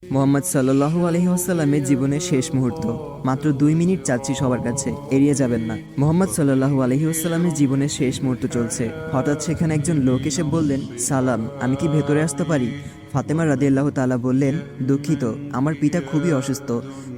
মোহাম্মদ সাল্লাল্লাহু আলাইহি ওয়াসাল্লামের জীবনের শেষ মুহূর্ত। মাত্র 2 মিনিট চাচ্ছি সবার কাছে, এড়িয়ে যাবেন না। মোহাম্মদ সাল্লাল্লাহু আলাইহি ওয়াসাল্লামের জীবনের শেষ মুহূর্ত চলছে। হঠাৎ সেখানে একজন লোক এসে বললেন, সালাম, আমি কি ভেতরে আসতে পারি? ফাতেমা রাদিয়াল্লাহু তাআলা বললেন, দুঃখিত, আমার পিতা খুবই অসুস্থ।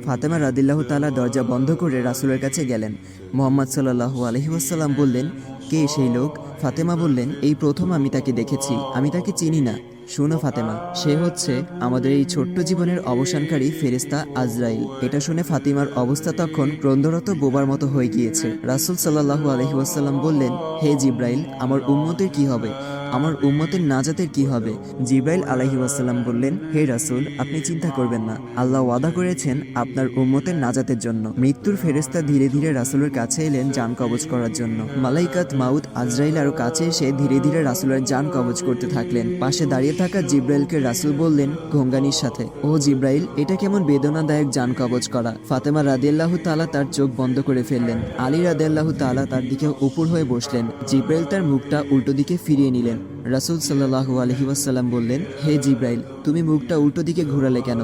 ফাতেমা রাদিয়াল্লাহু তাআলা দরজা বন্ধ করে রাসূলের কাছে গেলেন। মোহাম্মদ সাল্লাল্লাহু আলাইহি ওয়াসাল্লাম বললেন, কে সেই লোক? ফাতেমা বললেন, এই প্রথম আমি তাকে দেখেছি, আমি তাকে চিনি না। শোনো ফাতেমা, সে হচ্ছে আমাদের এই ছোট্ট জীবনের অবসানকারী ফেরেশতা আজরাইল। এটা শুনে ফাতিমার অবস্থা তখন ক্রন্দরত বোবার মতো হয়ে গিয়েছে। রাসূল সাল্লাল্লাহু আলাইহি ওয়াসাল্লাম বললেন, হে জিব্রাইল, আমার উম্মতের কি হবে? আমার উম্মতের নাজাতের কি হবে? জিব্রাইল আলাইহি ওয়াসাল্লাম বললেন, হে রাসূল, আপনি চিন্তা করবেন না, আল্লাহ ওয়াদা করেছেন আপনার উম্মতের নাজাতের জন্য। মৃত্যুর ফেরেশতা ধীরে ধীরে রাসূলের কাছে এলেন জান কবজ করার জন্য। মালাইকাত মাউত আজরাইল আরো কাছে এসে ধীরে ধীরে রাসূলের জান কবজ করতে থাকলেন। পাশে দাঁড়িয়ে থাকা জিব্রাইলকে রাসূল বললেন ঘোঙ্গানির সাথে, ও জিব্রাইল, এটা কেমন বেদনাদায়ক জান কবজ করা। ফাতেমা রাদিয়াল্লাহু তাআলা তার চোখ বন্ধ করে ফেললেন। আলী রাদিয়াল্লাহু তাআলা তার দিকে উপর হয়ে বসলেন। জিব্রাইল তার মুখটা উল্টো দিকে ফিরিয়ে নিলেন। রাসূল সাল্লাল্লাহু আলাইহি ওয়াসাল্লাম বললেন, হে জিব্রাইল, তুমি মুখটা উল্টো দিকে ঘোরালে কেন?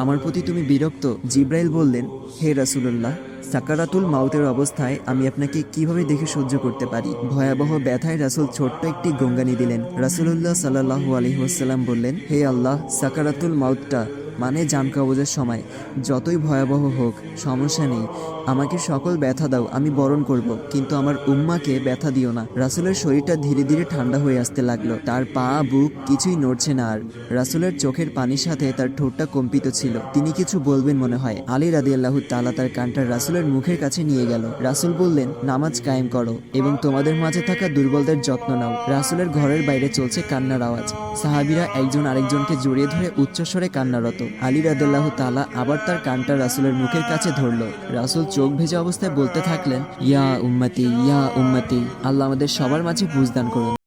আমার প্রতি তুমি বিরক্ত? জিব্রাইল বললেন, হে রাসূলুল্লাহ, সাকারাতুল মাউতের অবস্থায় আমি আপনাকে কিভাবে দেখে সহ্য করতে পারি? ভয়াবহ ব্যথায় রাসূল ছোট্ট একটি গঙ্গানি দিলেন। রাসূলুল্লাহ সাল্লাল্লাহু আলাইহি ওয়াসাল্লাম বললেন, হে আল্লাহ, সাকারাতুল মাউতটা মানে জান কবজের সময় যতই ভয়াবহ হোক সমস্যা নেই, আমাকে সকল ব্যথা দাও, আমি বরণ করব, কিন্তু আমার উম্মাকে ব্যথা দিও না। রাসূলের শরীরটা ধীরে ধীরে ঠান্ডা হয়ে আসতে লাগলো। তার পা বুক কিছুই নড়ছে না আর। রাসূলের চোখের পানির সাথে তার ঠোঁটটা কম্পিত ছিল। তিনি কিছু বলবেন মনে হয়। আলী রাদিয়াল্লাহু তাআলা তার কানটা রাসূলের মুখের কাছে নিয়ে গেল। রাসূল বললেন, নামাজ কায়েম করো এবং তোমাদের মাঝে থাকা দুর্বলদের যত্ন নাও। রাসূলের ঘরের বাইরে চলছে কান্নার আওয়াজ। সাহাবীরা একজন আরেকজনকে জড়িয়ে ধরে উচ্চস্বরে কান্নারত। আলী রাদিয়াল্লাহু তাআলা আবার তার কানটা রাসূলের মুখের কাছে ধরল। রাসূল চোখ ভেজা অবস্থায় বলতে থাকলেন, ইয়া উম্মতি, ইয়া উম্মতি, আল্লাহ আমাদের সবার মাঝে বুঝদান করুন।